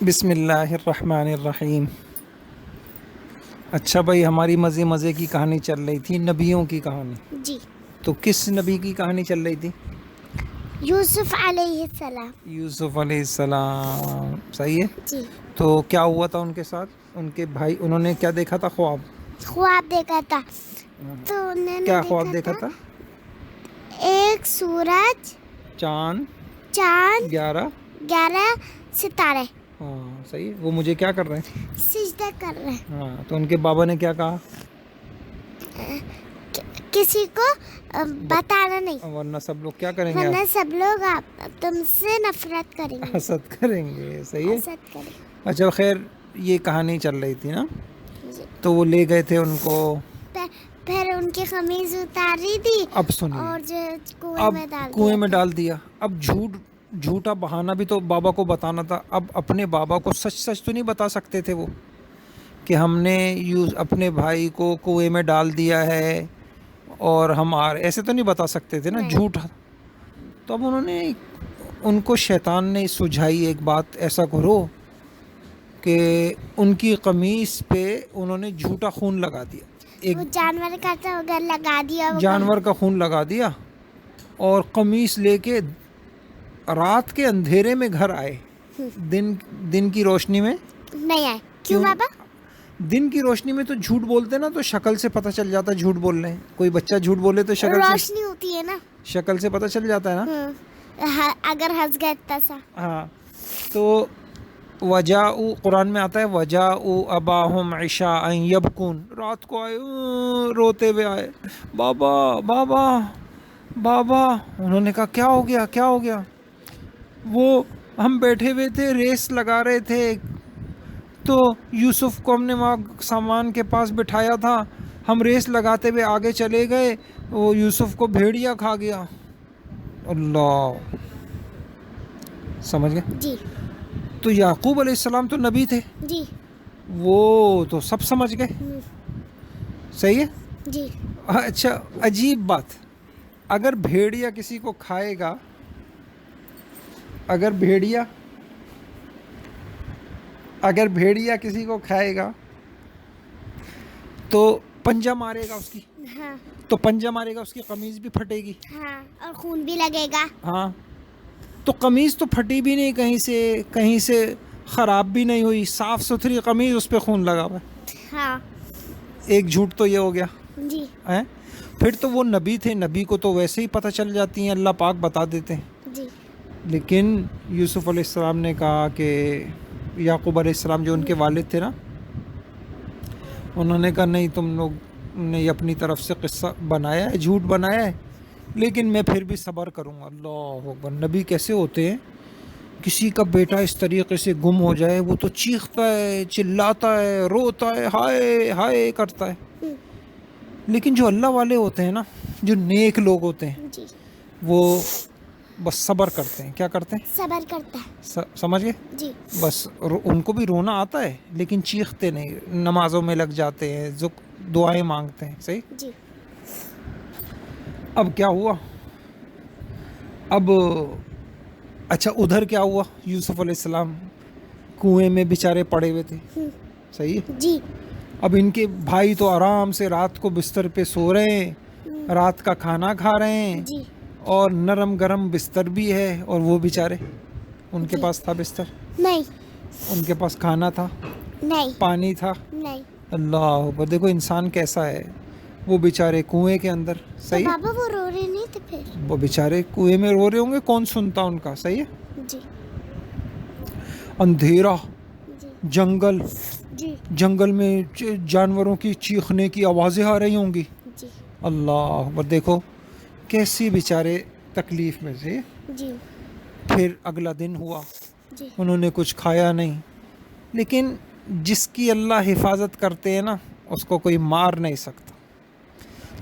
بسم اللہ الرحمن الرحیم۔ اچھا بھائی، ہماری مزے کی کہانی چل رہی تھی، نبیوں کی کہانی۔ جی، تو کس نبی کی کہانی چل رہی تھی؟ یوسف علیہ السلام۔ یوسف علیہ السلام، صحیح ہے۔ جی، تو کیا ہوا تھا ان کے ساتھ؟ ان کے بھائی، انہوں نے کیا دیکھا تھا؟ خواب دیکھا تھا۔ تو انہوں نے کیا خواب دیکھا تھا؟ ایک سورج، چاند، 11 ستارے ہاں صحیح ہے۔ وہ مجھے کیا کر رہے ہیں؟ سجدہ کر رہے ہیں۔ ہاں، تو ان کے بابا نے کیا کہا؟ کسی کو بتانا نہیں، ورنہ سب لوگ کیا کریں گے؟ ورنہ سب لوگ تم سے نفرت کریں گے، حسد کریں گے، صحیح ہے۔ حسد کریں گے۔ اچھا خیر، یہ کہانی چل رہی تھی نا، جی، تو وہ لے گئے تھے ان کو۔ پھر ان کی قمیض اتاری دی اب سنیے، اور جو اب کنویں میں ڈال دیا۔ اب جھوٹا بہانہ بھی تو بابا کو بتانا تھا۔ اب اپنے بابا کو سچ تو نہیں بتا سکتے تھے وہ، کہ ہم نے اپنے بھائی کو کنویں میں ڈال دیا ہے اور ہم ایسے تو نہیں بتا سکتے تھے نا، جھوٹ۔ تو اب انہوں نے ان کو شیطان نے سجھائی ایک بات، ایسا کرو کہ ان کی قمیص پہ انہوں نے جھوٹا خون لگا دیا، ایک جانور کا تو لگا دیا، جانور کا خون لگا دیا، اور قمیص لے کے رات کے اندھیرے میں گھر آئے، دن کی روشنی میں نہیں آئے۔ کیوں بابا؟ دن کی روشنی میں تو جھوٹ بولتے نا، تو شکل سے پتہ چل جاتا جھوٹ بول رہے ہیں۔ کوئی بچہ جھوٹ بولے تو روشنی ہوتی ہے نا، شکل سے پتہ چل جاتا ہے نا۔ اگر ہنس گئے تسا۔ ہاں، تو وجاؤ، قرآن میں آتا ہے وجاؤ اباہم عشاء یبکون، رات کو آئے روتے ہوئے آئے، بابا بابا بابا۔ انہوں نے کہا کیا ہو گیا، کیا ہو گیا؟ وہ ہم بیٹھے ہوئے تھے، ریس لگا رہے تھے، تو یوسف کو ہم نے وہاں سامان کے پاس بٹھایا تھا، ہم ریس لگاتے ہوئے آگے چلے گئے، وہ یوسف کو بھیڑیا کھا گیا۔ اللہ، سمجھ گئے؟ جی۔ تو یعقوب علیہ السلام تو نبی تھے، جی، وہ تو سب سمجھ گئے، صحیح ہے۔ جی۔ اچھا، عجیب بات، اگر بھیڑیا کسی کو کھائے گا، اگر بھیڑیا کسی کو کھائے گا تو پنجہ مارے گا اس کی، ہاں، تو پنجہ مارے گا، اس کی قمیض بھی پھٹے گی، ہاں، اور خون بھی لگے گا۔ ہاں، تو قمیض تو پھٹی بھی نہیں، کہیں سے خراب بھی نہیں ہوئی، صاف ستھری قمیض، اس پہ خون لگا ہوا ہے۔ ہاں، ایک جھوٹ تو یہ ہو گیا۔ جی، پھر تو وہ نبی تھے، نبی کو تو ویسے ہی پتہ چل جاتی ہیں، اللہ پاک بتا دیتے ہیں۔ جی، لیکن یوسف علیہ السلام نے کہا کہ یعقوب علیہ السلام جو ان کے والد تھے نا، انہوں نے کہا نہیں، تم لوگ نے اپنی طرف سے قصہ بنایا ہے، جھوٹ بنایا ہے، لیکن میں پھر بھی صبر کروں گا۔ اللہ اکبر، نبی کیسے ہوتے ہیں؟ کسی کا بیٹا اس طریقے سے گم ہو جائے، وہ تو چیختا ہے، چلاتا ہے، روتا ہے، ہائے ہائے کرتا ہے۔ لیکن جو اللہ والے ہوتے ہیں نا، جو نیک لوگ ہوتے ہیں، جی، وہ بس صبر کرتے ہیں۔ کیا کرتے ہیں؟ صبر کرتا ہے۔ سمجھ گئے؟ جی، بس ان کو بھی رونا آتا ہے، لیکن چیختے نہیں، نمازوں میں لگ جاتے ہیں، دعائیں مانگتے ہیں، صحیح۔ جی، اب کیا ہوا؟ اب اچھا، ادھر کیا ہوا؟ یوسف علیہ السلام کنویں میں بیچارے پڑے ہوئے تھے، صحیح ہے۔ جی، اب ان کے بھائی تو آرام سے رات کو بستر پہ سو رہے ہیں، رات کا کھانا کھا رہے ہیں، جی، اور نرم گرم بستر بھی ہے، اور وہ بیچارے، ان کے پاس تھا بستر نہیں، ان کے پاس کھانا تھا، نہیں، پانی تھا۔ نہیں۔ اللہ اکبر، دیکھو انسان کیسا ہے، وہ بیچارے کنویں کے اندر، تو صحیح ہے۔ بابا وہ رو رہے نہیں تھے پھر؟ وہ بیچارے کنویں میں رو رہے ہوں گے، کون سنتا ان کا، صحیح ہے۔ جی، اندھیرا، جی، جی، جنگل میں جانوروں کی چیخنے کی آوازیں آ رہی ہوں گی۔ جی، اللہ اکبر، دیکھو کیسی بیچارے تکلیف میں سے۔ جی، پھر اگلا دن ہوا، جی، انہوں نے کچھ کھایا نہیں، لیکن جس کی اللہ حفاظت کرتے ہیں نا، اس کو کوئی مار نہیں سکتا۔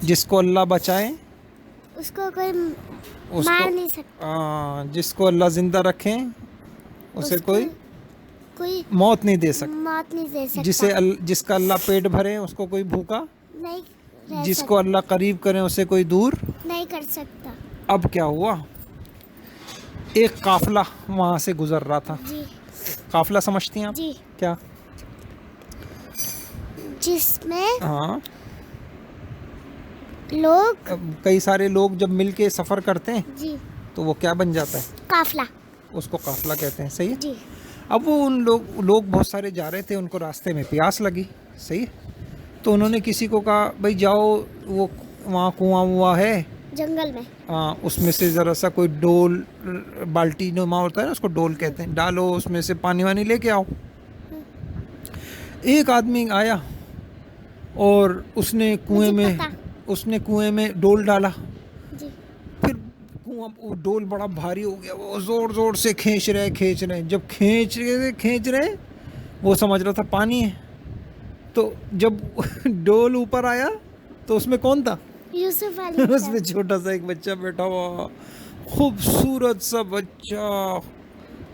جس کو اللہ بچائے، اس کو کوئی مار نہیں سکتا۔ جس کو اللہ زندہ رکھیں، اسے کوئی موت نہیں دے سکتا۔ موت نہیں دے سکتا۔ جس کا اللہ پیٹ بھرے، اس کو کوئی بھوکا نہیں رہ جس کو اللہ قریب کریں، اسے کوئی دور نہیں کر سکتا۔ اب کیا ہوا؟ ایک قافلہ وہاں سے گزر رہا تھا، جی، قافلہ سمجھتی ہیں آپ؟ جی، کیا؟ جس میں ہاں، لوگ کئی سارے لوگ جب مل کے سفر کرتے ہیں جی تو وہ کیا بن جاتا ہے؟ قافلہ. اس کو قافلہ کہتے ہیں. صحیح ہے. جی اب وہ ان لوگ بہت سارے جا رہے تھے, ان کو راستے میں پیاس لگی. صحیح ہے. تو انہوں نے کسی کو کہا بھائی جاؤ وہ وہاں کنواں وواں ہے, جنگل میں. ہاں, اس میں سے ذرا سا کوئی ڈول بالٹی نما ہوتا ہے نا, اس کو ڈول کہتے ہیں, ڈالو اس میں سے پانی وانی لے کے آؤ. ایک آدمی آیا اور اس نے کنویں میں ڈول ڈالا. جی پھر کنواں ڈول بڑا بھاری ہو گیا, وہ زور زور سے کھینچ رہے. جب کھینچ رہے وہ سمجھ رہا تھا پانی ہے. تو جب ڈول اوپر آیا تو اس میں کون تھا؟ یوسف علیہ اس میں چھوٹا سا ایک بچہ بیٹھا ہوا, خوبصورت سا بچہ,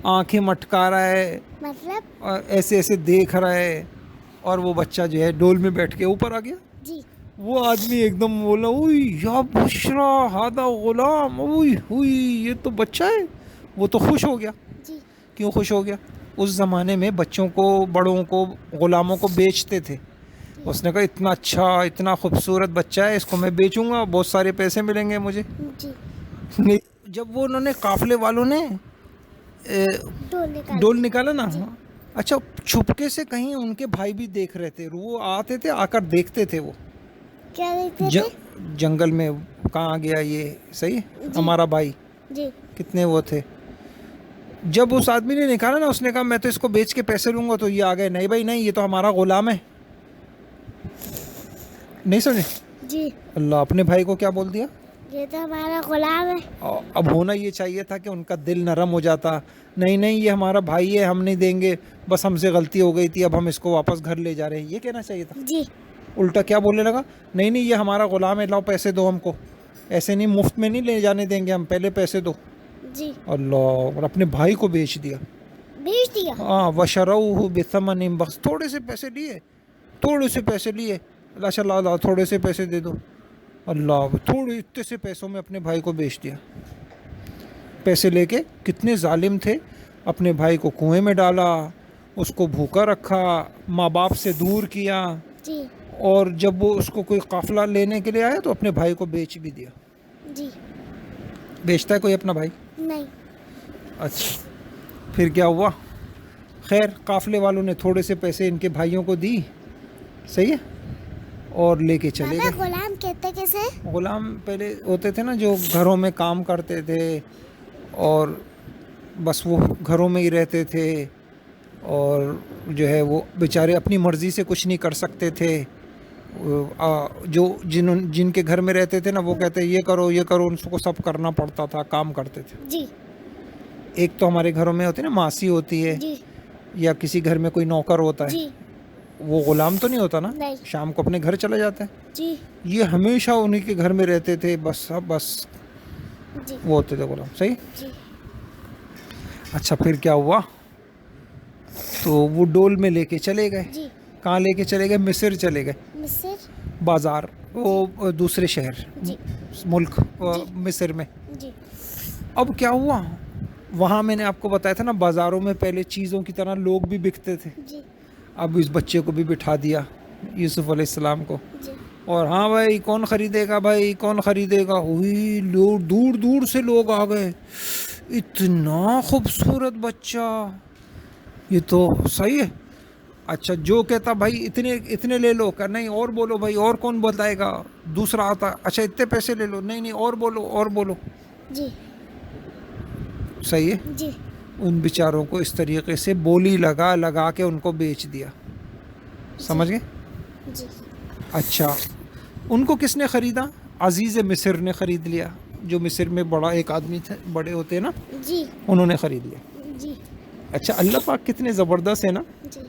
آنکھیں مٹکا رہا ہے, مطلب ایسے ایسے دیکھ رہا ہے, اور وہ بچہ جو ہے ڈول میں بیٹھ کے اوپر آ گیا. جی وہ آدمی ایک دم بولا اوئی یا بشرا ہادا غلام, اوئی یہ تو بچہ ہے. وہ تو خوش ہو گیا. جی کیوں خوش ہو گیا؟ اس زمانے میں بچوں کو, بڑوں کو, غلاموں کو بیچتے تھے. اس نے کہا اتنا اچھا, اتنا خوبصورت بچہ ہے, اس کو میں بیچوں گا, بہت سارے پیسے ملیں گے مجھے. جی جب وہ انہوں نے قافلے والوں نے ڈول نکالا نا, اچھا چھپکے سے کہیں ان کے بھائی بھی دیکھ رہے تھے, وہ آتے تھے, آ کر دیکھتے تھے. وہ کیا دیکھتے تھے؟ جنگل میں کہاں گیا یہ, صحیح ہے, ہمارا بھائی. جی کتنے وہ تھے. جب اس آدمی نے نکالا نا, اس نے کہا میں تو اس کو بیچ کے پیسے لوں گا, تو یہ آ گئے نہیں بھائی نہیں, یہ تو ہمارا غلام ہے. نہیں سمجھے؟ جی اللہ, اپنے بھائی کو کیا بول دیا؟ یہ تو ہمارا غلام ہے. اب ہونا یہ چاہیے تھا کہ ان کا دل نرم ہو جاتا, نہیں یہ ہمارا بھائی ہے, ہم نہیں دیں گے, بس ہم سے غلطی ہو گئی تھی, اب ہم اس کو واپس گھر لے جا رہے ہیں, یہ کہنا چاہیے تھا. جی الٹا کیا بولنے لگا, نہیں یہ ہمارا غلام ہے, لاؤ پیسے دو ہم کو, ایسے نہیں, مفت میں نہیں لے جانے دیں گے ہم, پہلے پیسے دو. جی اللہ, اور اپنے بھائی کو بیچ دیا. ہاں, وشروہ بثمن بخس, تھوڑے سے پیسے لیے, اچھا لا تھوڑے سے پیسے دے دو. اللہ, تھوڑے اتنے سے پیسوں میں اپنے بھائی کو بیچ دیا. پیسے لے کے کتنے ظالم تھے, اپنے بھائی کو کنویں میں ڈالا, اس کو بھوکا رکھا, ماں باپ سے دور کیا. جی اور جب وہ اس کو کوئی قافلہ لینے کے لیے آیا تو اپنے بھائی کو بیچ بھی دیا. جی بیچتا ہے کوئی اپنا بھائی؟ نہیں. اچھا, پھر کیا ہوا؟ خیر, قافلے والوں نے تھوڑے سے پیسے ان کے بھائیوں کو دی, صحیح ہے, اور لے کے چلے گئے. غلام کہتے کیسے؟ غلام پہلے ہوتے تھے نا جو گھروں میں کام کرتے تھے, اور بس وہ گھروں میں ہی رہتے تھے, اور جو ہے وہ بیچارے اپنی مرضی سے کچھ نہیں کر سکتے تھے. جو جن کے گھر میں رہتے تھے نا, وہ کہتے یہ کرو, ان کو سب کرنا پڑتا تھا, کام کرتے تھے. جی ایک تو ہمارے گھروں میں ہوتی ہے نا, ماسی ہوتی ہے, جی یا کسی گھر میں کوئی نوکر ہوتا ہے, جی وہ غلام تو نہیں ہوتا نا, نہیں. شام کو اپنے گھر چلا جاتا ہے. جی یہ ہمیشہ انہی کے گھر میں رہتے تھے, بس جی وہ ہوتے تھے غلام. صحیح. جی اچھا, پھر کیا ہوا؟ تو وہ ڈول میں لے کے چلے گئے. جی کہاں لے کے چلے گئے؟ مصر چلے گئے. مصر بازار, وہ دوسرے شہر, جی ملک مصر میں. جی اب کیا ہوا وہاں, میں نے آپ کو بتایا تھا نا, بازاروں میں پہلے چیزوں کی طرح لوگ بھی بکتے تھے. جی اب اس بچے کو بھی بٹھا دیا, یوسف علیہ السلام کو, جی اور ہاں بھائی کون خریدے گا, ہوئی دور دور سے لوگ آ گئے. اتنا خوبصورت بچہ, یہ تو صحیح ہے. اچھا, جو کہتا بھائی اتنے لے لو, کہ نہیں اور بولو بھائی, اور کون بتائے گا. دوسرا آتا, اچھا اتنے پیسے لے لو, نہیں اور بولو. جی صحیح ہے. جی ان بیچاروں کو اس طریقے سے بولی لگا کے ان کو بیچ دیا. سمجھ گئے؟ جی اچھا, ان کو کس نے خریدا؟ عزیز مصر نے خرید لیا, جو مصر میں بڑا ایک آدمی تھے, بڑے ہوتے ہیں نا, جی انہوں نے خرید لیا. جی اچھا, اللہ پاک کتنے زبردست ہے نا. جی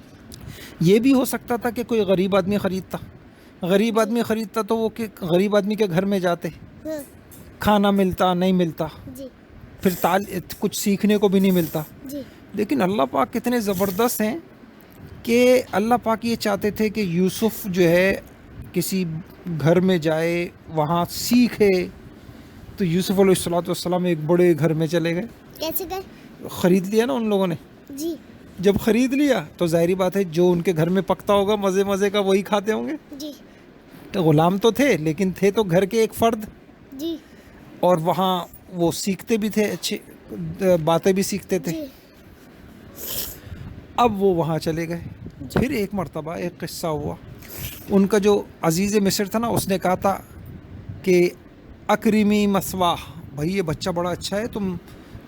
یہ بھی ہو سکتا تھا کہ کوئی غریب آدمی خریدتا تو وہ غریب آدمی کے گھر میں جاتے, کھانا ملتا نہیں ملتا, جی پھر کچھ سیکھنے کو بھی نہیں ملتا. جی لیکن اللہ پاک کتنے زبردست ہیں کہ اللہ پاک یہ چاہتے تھے کہ یوسف جو ہے کسی گھر میں جائے, وہاں سیکھے. تو یوسف علیہ السلام ایک بڑے گھر میں چلے گئے. کیسے گئے؟ خرید لیا نا ان لوگوں نے. جی جب خرید لیا تو ظاہری بات ہے جو ان کے گھر میں پکتا ہوگا مزے مزے کا وہی کھاتے ہوں گے. جی تو غلام تو تھے لیکن تھے تو گھر کے ایک فرد, جی اور وہاں وہ سیکھتے بھی تھے, اچھی باتیں بھی سیکھتے تھے. جی اب وہ وہاں چلے گئے. پھر ایک مرتبہ ایک قصہ ہوا. ان کا جو عزیز مصر تھا نا, اس نے کہا تھا کہ اکرمی مثواہ, بھائی یہ بچہ بڑا اچھا ہے, تم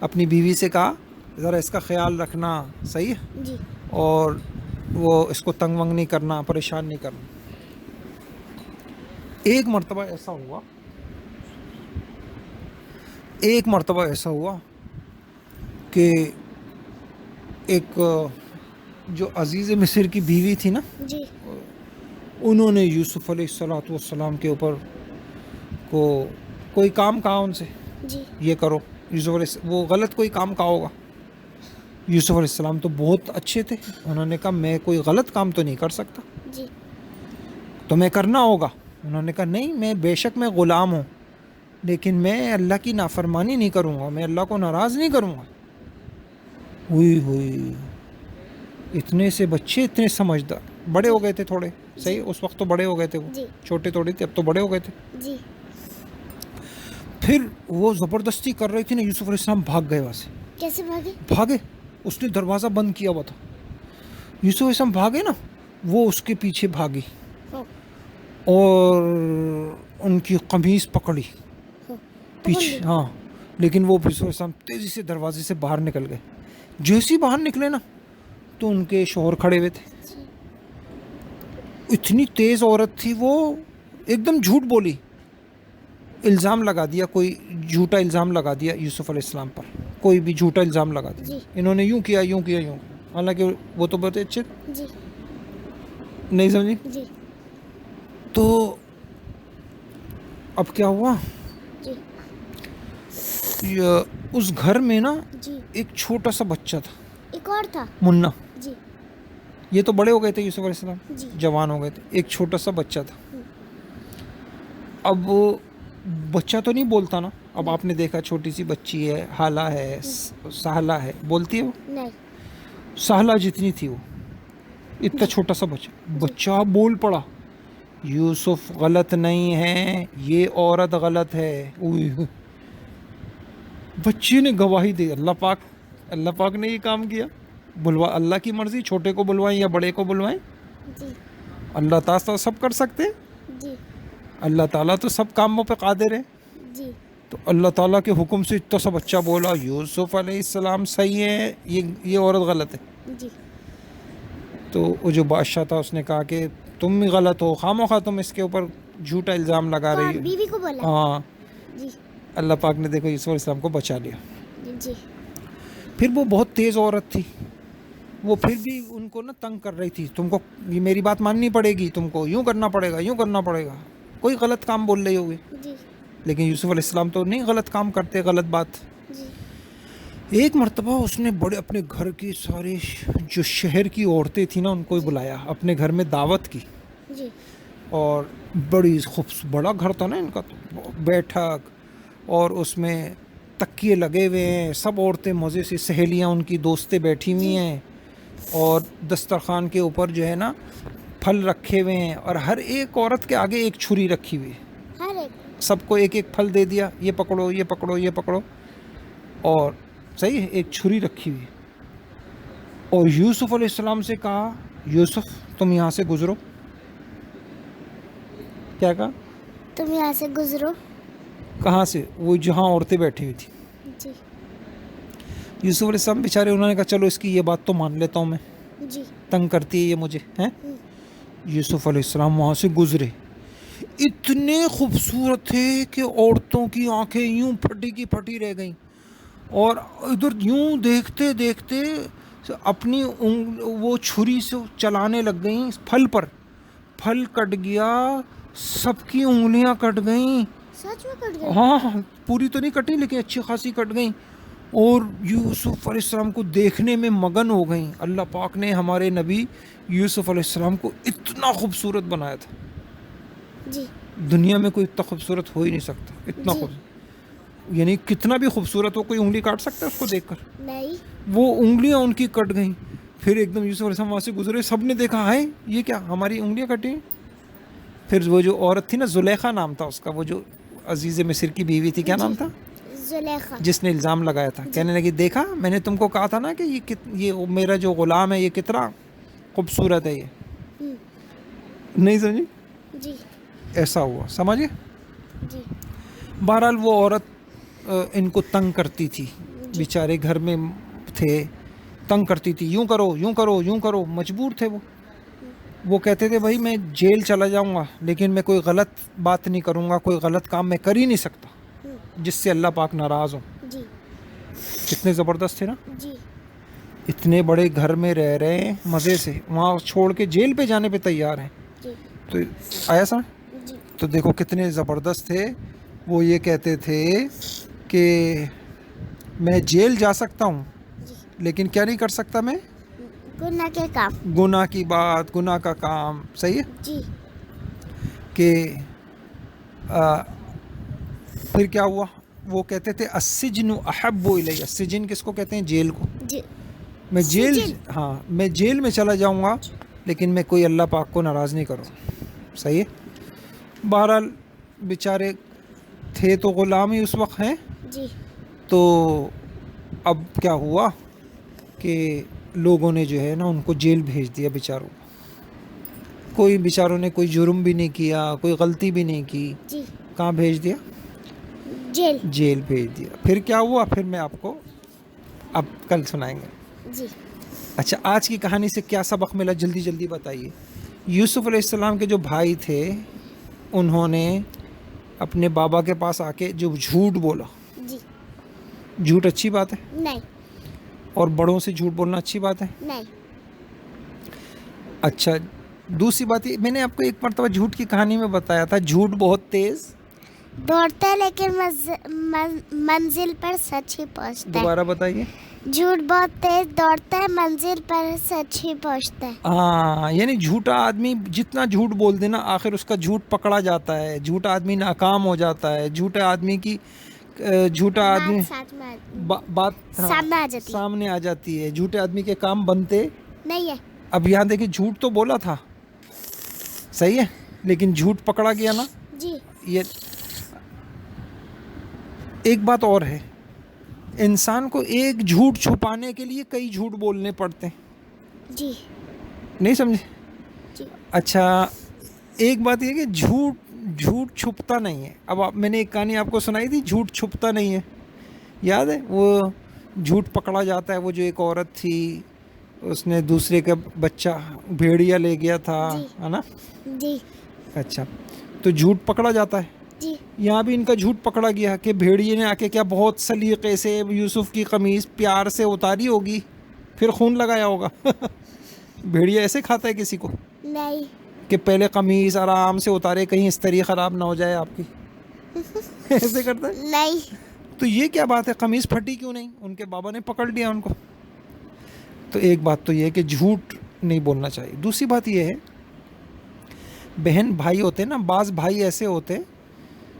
اپنی بیوی سے کہا ذرا اس کا خیال رکھنا, صحیح ہے, جی اور وہ اس کو تنگ ونگ نہیں کرنا, پریشان نہیں کرنا. ایک مرتبہ ایسا ہوا کہ ایک جو عزیز مصر کی بیوی تھی نا, جی انہوں نے یوسف علیہ الصلوۃ والسلام کے اوپر کوئی کام کہا ان سے, جی یہ کرو. یوسف علیہ وہ غلط کوئی کام کہا ہوگا. یوسف علیہ السلام تو بہت اچھے تھے, انہوں نے کہا میں کوئی غلط کام تو نہیں کر سکتا, جی تمہیں کرنا ہوگا. انہوں نے کہا نہیں, میں بے شک میں غلام ہوں لیکن میں اللہ کی نافرمانی نہیں کروں گا, میں اللہ کو ناراض نہیں کروں گا. ہوئی اتنے سے بچے اتنے سمجھدار, بڑے ہو گئے تھے تھوڑے, صحیح, اس وقت تو بڑے ہو گئے تھے, وہ جی چھوٹے تھوڑے تھے, اب تو بڑے ہو گئے تھے. جی پھر وہ زبردستی کر رہی تھی نا, یوسف علیہ السلام بھاگ گئے وہاں سے. کیسے بھاگے, اس نے دروازہ بند کیا ہوا تھا. یوسف علیہ السلام بھاگے نا, وہ اس کے پیچھے بھاگی اور ان کی قمیص پکڑی پیچھے, ہاں, لیکن وہ یوسف علیہ السلام تیزی سے دروازے سے باہر نکل گئے. جیسے ہی باہر نکلے نا تو ان کے شوہر کھڑے ہوئے تھے. اتنی تیز عورت تھی وہ, ایک دم جھوٹ بولی, الزام لگا دیا, کوئی جھوٹا الزام لگا دیا یوسف علیہ السلام پر, کوئی بھی جھوٹا الزام لگا دیا. جی. انہوں نے یوں کیا, حالانکہ وہ تو بہت اچھے, جی نہیں سمجھی. جی تو اب کیا ہوا, جی اس گھر میں نا جی ایک چھوٹا سا بچہ تھا, ایک اور تھا. منا. جی یہ تو بڑے ہو گئے تھے یوسف علیہ السلام, جی جوان ہو گئے تھے, ایک چھوٹا سا بچہ تھا. اب وہ بچہ تو نہیں بولتا نا, اب آپ نے دیکھا چھوٹی سی بچی ہے, حالہ ہے, سہلہ ہے, بولتی ہے وہ, نہیں, سہلہ جتنی تھی وہ, اتنا چھوٹا سا بچہ بول پڑا, یوسف غلط نہیں ہے, یہ عورت غلط ہے. بچی نے گواہی دی, اللہ پاک نے یہ کام کیا. اللہ کی مرضی, چھوٹے کو بلوائیں یا بڑے کو بلوائیں, جی اللہ تعالیٰ تو سب کر سکتے, جی اللہ تعالیٰ تو سب کاموں پہ قادر ہے. جی تو اللہ تعالیٰ کے حکم سے اتنا سا بچہ بولا یوسف علیہ السلام صحیح ہے, یہ عورت غلط ہے. جی تو وہ جو بادشاہ تھا اس نے کہا کہ تم بھی غلط ہو, خواہ تم اس کے اوپر جھوٹا الزام لگا رہی ہو. بیوی کو بولا. ہاں, جی اللہ پاک نے دیکھو یوسف علیہ السلام کو بچا لیا. جی پھر وہ بہت تیز عورت تھی, وہ پھر بھی ان کو نا تنگ کر رہی تھی, تم کو یہ میری بات ماننی پڑے گی, تم کو یوں کرنا پڑے گا, یوں کرنا پڑے گا, کوئی غلط کام بول رہی ہوگی. جی لیکن یوسف علیہ السلام تو نہیں غلط کام کرتے, غلط بات. جی ایک مرتبہ اس نے بڑے اپنے گھر کی سارے جو شہر کی عورتیں تھیں نا, ان کو بلایا اپنے گھر میں, دعوت کی. جی اور بڑی بڑا گھر تھا نا ان کا, تو بیٹھک, اور اس میں تکیے لگے ہوئے ہیں, سب عورتیں مزے سے, سہیلیاں ان کی دوستیں بیٹھی ہوئی ہیں, اور دسترخوان کے اوپر جو ہے نا پھل رکھے ہوئے ہیں, اور ہر ایک عورت کے آگے ایک چھری رکھی ہوئی ہے, ہر ایک, سب کو ایک ایک پھل دے دیا, یہ پکڑو, یہ پکڑو, یہ پکڑو, اور صحیح ہے, ایک چھری رکھی ہوئی. اور یوسف علیہ السلام سے کہا یوسف تم یہاں سے گزرو. کیا کہا, تم یہاں سے گزرو. کہاں سے, وہ جہاں عورتیں بیٹھی ہوئی تھیں. جی یوسف علیہ السلام بیچارے, انہوں نے کہا چلو اس کی یہ بات تو مان لیتا ہوں میں, جی تنگ کرتی ہے یہ مجھے, ہیں. یوسف علیہ السلام وہاں سے گزرے, اتنے خوبصورت تھے کہ عورتوں کی آنکھیں یوں پھٹی کی پھٹی رہ گئیں, اور ادھر یوں دیکھتے دیکھتے اپنی وہ چھری سے چلانے لگ گئیں پھل پر, پھل کٹ گیا, سب کی انگلیاں کٹ گئیں. سچ میں کٹ گئی؟ ہاں, پوری تو نہیں کٹی لیکن اچھی خاصی کٹ گئیں, اور یوسف علیہ السلام کو دیکھنے میں مگن ہو گئیں. اللہ پاک نے ہمارے نبی یوسف علیہ السلام کو اتنا خوبصورت بنایا تھا, جی دنیا میں کوئی اتنا خوبصورت ہو ہی نہیں سکتا, اتنا خوبصورت, یعنی کتنا بھی خوبصورت ہو, کوئی انگلی کاٹ سکتا ہے اس کو دیکھ کر؟ نہیں. وہ انگلیاں ان کی کٹ گئیں, پھر ایک دم یوسف علیہ السلام وہاں سے گزرے, سب نے دیکھا ہے یہ کیا, ہماری انگلیاں کٹی. پھر وہ جو عورت تھی نا, زلیخا نام تھا اس کا, وہ جو عزیز مصر کی بیوی تھی, کیا نام تھا, زلیخا. جس نے الزام لگایا تھا, کہنے لگی دیکھا میں نے تم کو کہا تھا نا کہ یہ میرا جو غلام ہے یہ کتنا خوبصورت ہے, یہ نہیں سمجھی. جی ایسا ہوا, سمجھے. جی بہرحال وہ عورت ان کو تنگ کرتی تھی, بیچارے گھر میں تھے, تنگ کرتی تھی, یوں کرو یوں کرو یوں کرو, مجبور تھے وہ کہتے تھے بھائی میں جیل چلا جاؤں گا لیکن میں کوئی غلط بات نہیں کروں گا, کوئی غلط کام میں کر ہی نہیں سکتا جس سے اللہ پاک ناراض ہوں. جی کتنے زبردست تھے نا, جی اتنے بڑے گھر میں رہ رہے ہیں مزے سے, وہاں چھوڑ کے جیل پہ جانے پہ تیار ہیں. جی تو آیا سا, جی تو دیکھو کتنے زبردست تھے. وہ یہ کہتے تھے کہ میں جیل جا سکتا ہوں لیکن کیا نہیں کر سکتا میں, گناہ کے کام. گناہ کی بات, گناہ کا کام. صحیح ہے. جی کہ پھر کیا ہوا, وہ کہتے تھے السجن احب الی, السجن کس کو کہتے ہیں, جیل کو. جی میں جیل, سجن. ہاں میں جیل میں چلا جاؤں گا لیکن میں کوئی اللہ پاک کو ناراض نہیں کروں. صحیح ہے. بہرحال بیچارے تھے تو غلام ہی اس وقت ہیں. جی تو اب کیا ہوا کہ لوگوں نے جو ہے نا ان کو جیل بھیج دیا بیچاروں کو. کوئی بیچاروں نے کوئی جرم بھی نہیں کیا, کوئی غلطی بھی نہیں کی. جی کہاں بھیج دیا, جیل. جیل بھیج دیا. پھر کیا ہوا, پھر میں آپ کو اب کل سنائیں گے. جی اچھا آج کی کہانی سے کیا سبق ملا, جلدی جلدی بتائیے. یوسف علیہ السلام کے جو بھائی تھے انہوں نے اپنے بابا کے پاس آ کے جو جھوٹ بولا, جی جھوٹ اچھی بات ہے, نہیں اور بڑوں سے جھوٹ بولنا اچھی بات ہے. نہیں. اچھا دوسری بات یہ, میں نے آپ کو ایک مرتبہ جھوٹ کی کہانی میں بتایا تھا, جھوٹ بہت تیز دوڑتا ہے لیکن منزل پر سچ ہی پہنچتا ہے. دوبارہ بتائیے. جھوٹ بہت تیز دوڑتا ہے, منزل پر سچ ہی پہنچتا ہے. ہاں, یعنی جھوٹا آدمی جتنا جھوٹ بول دینا آخر اس کا جھوٹ پکڑا جاتا ہے, جھوٹا آدمی ناکام ہو جاتا ہے, جھوٹا آدمی کی جھوٹا آدمی ساتھ میں بات سامنے آ جاتی ہے. سامنے آ جاتی ہے, جھوٹے آدمی کے کام بنتے نہیں ہے. اب یہاں دیکھیں جھوٹ تو بولا تھا, صحیح ہے, لیکن جھوٹ پکڑا گیا نا. جی یہ ایک بات اور ہے, انسان کو ایک جھوٹ چھپانے کے لیے کئی جھوٹ بولنے پڑتے ہیں. جی نہیں سمجھے. جی اچھا ایک بات یہ کہ جھوٹ چھپتا نہیں ہے. اب میں نے ایک کہانی آپ کو سنائی تھی, جھوٹ چھپتا نہیں ہے, یاد ہے. وہ جھوٹ پکڑا جاتا ہے, وہ جو ایک عورت تھی اس نے دوسرے کا بچہ بھیڑیا لے گیا تھا, ہے نا. جی اچھا تو جھوٹ پکڑا جاتا ہے. جی یہاں بھی ان کا جھوٹ پکڑا گیا کہ بھیڑیے نے آ کے کیا بہت سلیقے سے یوسف کی قمیص پیار سے اتاری ہوگی, پھر خون لگایا ہوگا. بھیڑیا ایسے کھاتا ہے کسی کو نہیں. کہ پہلے قمیص آرام سے اتارے کہیں استری خراب نہ ہو جائے آپ کی, ایسے کرتا ہے. نہیں. تو یہ کیا بات ہے, قمیص پھٹی کیوں نہیں, ان کے بابا نے پکڑ لیا ان کو. تو ایک بات تو یہ ہے کہ جھوٹ نہیں بولنا چاہیے. دوسری بات یہ ہے, بہن بھائی ہوتے ہیں نا, بعض بھائی ایسے ہوتے ہیں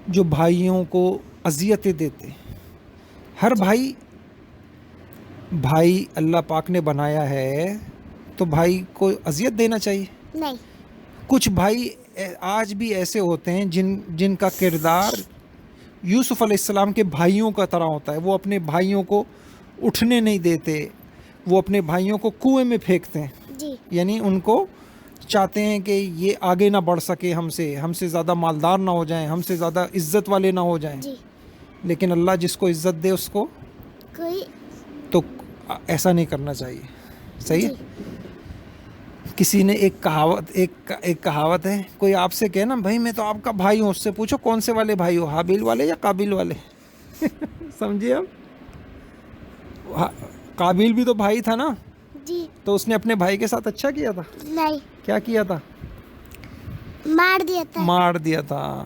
جو بھائیوں کو اذیتیں دیتے. ہر بھائی اللہ پاک نے بنایا ہے تو بھائی کو اذیت دینا چاہیے. نہیں. کچھ بھائی آج بھی ایسے ہوتے ہیں جن کا کردار یوسف علیہ السلام کے بھائیوں کا طرح ہوتا ہے. وہ اپنے بھائیوں کو اٹھنے نہیں دیتے, وہ اپنے بھائیوں کو کنویں میں پھینکتے ہیں. جی یعنی ان کو چاہتے ہیں کہ یہ آگے نہ بڑھ سکے, ہم سے زیادہ مالدار نہ ہو جائیں, ہم سے زیادہ عزت والے نہ ہو جائیں. جی لیکن اللہ جس کو عزت دے اس کو کوئی تو ایسا نہیں کرنا چاہیے. صحیح ہے. جی کسی نے ایک کہاوت ہے, کوئی آپ سے کہے نا بھائی میں تو آپ کا بھائی ہوں, اس سے پوچھو کون سے والے بھائی ہو, حابیل والے یا قابیل والے. سمجھیے. اب قابیل بھی تو بھائی تھا نا, جی تو اس نے اپنے بھائی کے ساتھ اچھا کیا تھا. نہیں. کیا کیا تھا, مار دیا تھا.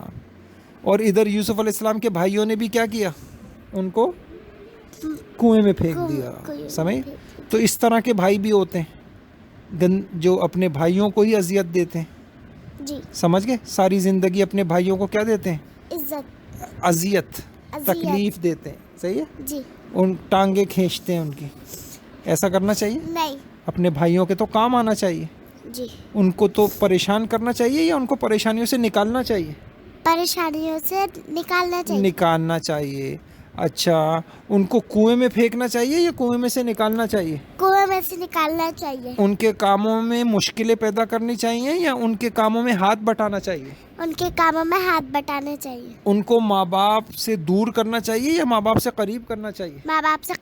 اور ادھر یوسف علیہ السلام کے بھائیوں نے بھی کیا کیا, ان کو کنویں میں پھینک دیا. سمجھ. تو اس طرح کے بھائی بھی ہوتے ہیں جو اپنے بھائیوں کو ہی اذیت دیتے ہیں. جی سمجھ گئے. ساری زندگی اپنے بھائیوں کو کیا دیتے ہیں, عزت, اذیت, تکلیف دیتے ہیں. صحیح ہے. جی ان ٹانگیں کھینچتے ہیں ان کی. ایسا کرنا چاہیے نہیں. اپنے بھائیوں کے تو کام آنا چاہیے, جی. ان کو تو پریشان کرنا چاہیے یا ان کو پریشانیوں سے نکالنا چاہیے؟ پریشانیوں سے نکالنا چاہیے. نکالنا چاہیے. اچھا, ان کو کنویں میں پھینکنا چاہیے یا کنویں میں سے نکالنا چاہیے؟ کنویں میں سے نکالنا چاہیے. ان کے کاموں میں مشکلیں پیدا کرنی چاہیے یا ان کے کاموں میں ہاتھ بٹانا چاہیے؟ ان کے کاموں میں ہاتھ بٹانے چاہیے. ان کو ماں باپ سے دور کرنا چاہیے یا ماں باپ سے قریب کرنا چاہیے؟ ماں باپ سے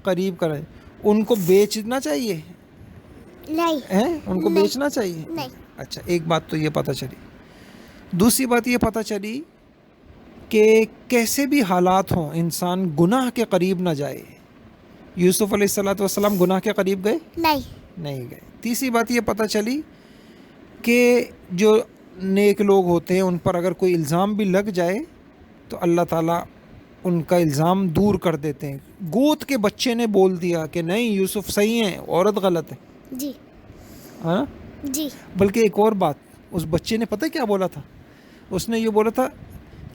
قریب کریں. ان کو بیچنا چاہیے؟ نہیں. ان کو بیچنا چاہیے؟ نہیں. اچھا, ایک بات تو یہ پتہ چلی. دوسری بات یہ پتہ چلی کہ کیسے بھی حالات ہوں انسان گناہ کے قریب نہ جائے. یوسف علیہ السلام گناہ کے قریب گئے؟ نہیں گئے. تیسری بات یہ پتہ چلی کہ جو نیک لوگ ہوتے ہیں ان پر اگر کوئی الزام بھی لگ جائے تو اللہ تعالیٰ ان کا الزام دور کر دیتے ہیں. گوت کے بچے نے بول دیا کہ نہیں یوسف صحیح ہیں, عورت غلط ہے. جی. ہاں جی. بلکہ ایک اور بات, اس بچے نے پتہ کیا بولا تھا؟ اس نے یہ بولا تھا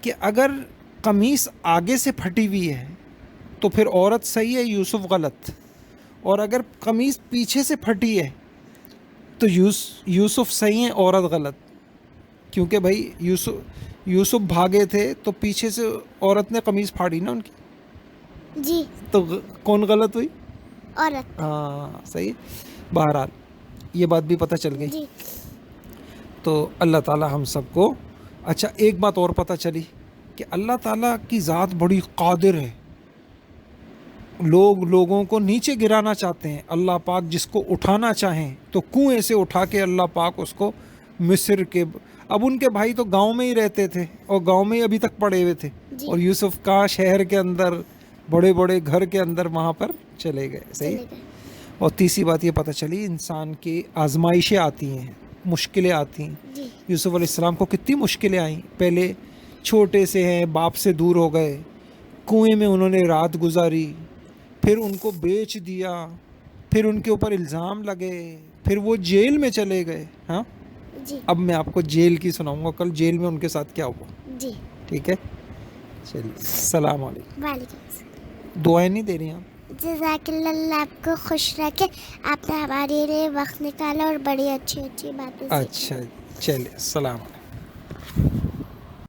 کہ اگر قمیص آگے سے پھٹی ہوئی ہے تو پھر عورت صحیح ہے, یوسف غلط, اور اگر قمیص پیچھے سے پھٹی ہے تو یوسف صحیح ہے, عورت غلط. کیونکہ بھائی یوسف بھاگے تھے تو پیچھے سے عورت نے قمیص پھاڑی نا ان کی. جی. تو کون غلط ہوئی؟ عورت. ہاں صحیح. بہرحال یہ بات بھی پتہ چل گئی. جی. تو اللہ تعالیٰ ہم سب کو. اچھا, ایک بات اور پتہ چلی کہ اللہ تعالیٰ کی ذات بڑی قادر ہے. لوگوں کو نیچے گرانا چاہتے ہیں, اللہ پاک جس کو اٹھانا چاہیں تو کنویں سے اٹھا کے اللہ پاک اس کو مصر کے, اب ان کے بھائی تو گاؤں میں ہی رہتے تھے اور گاؤں میں ہی ابھی تک پڑے ہوئے تھے, اور یوسف کا شہر کے اندر بڑے بڑے گھر کے اندر وہاں پر چلے گئے. صحیح. اور تیسری بات یہ پتہ چلی انسان کی آزمائشیں آتی ہیں, مشکلیں آتی ہیں. یوسف علیہ السلام کو کتنی مشکلیں آئیں. پہلے چھوٹے سے ہیں, باپ سے دور ہو گئے, کنویں میں انہوں نے رات گزاری, پھر ان کو بیچ دیا, پھر ان کے اوپر الزام لگے, پھر وہ جیل میں چلے گئے. ہاں جی. اب میں آپ کو جیل کی سناؤں گا, کل جیل میں ان کے ساتھ کیا ہوا. جی. ٹھیک ہے, چلیے. السلام علیکم. وعلیکم السلام. دعائیں نہیں دے رہی آپ؟ جزاک اللہ آپ کو خوش رکھے. آپ نے ہمارے لیے وقت نکالا اور بڑی اچھی باتیں. اچھا چلیے, السلام علیکم.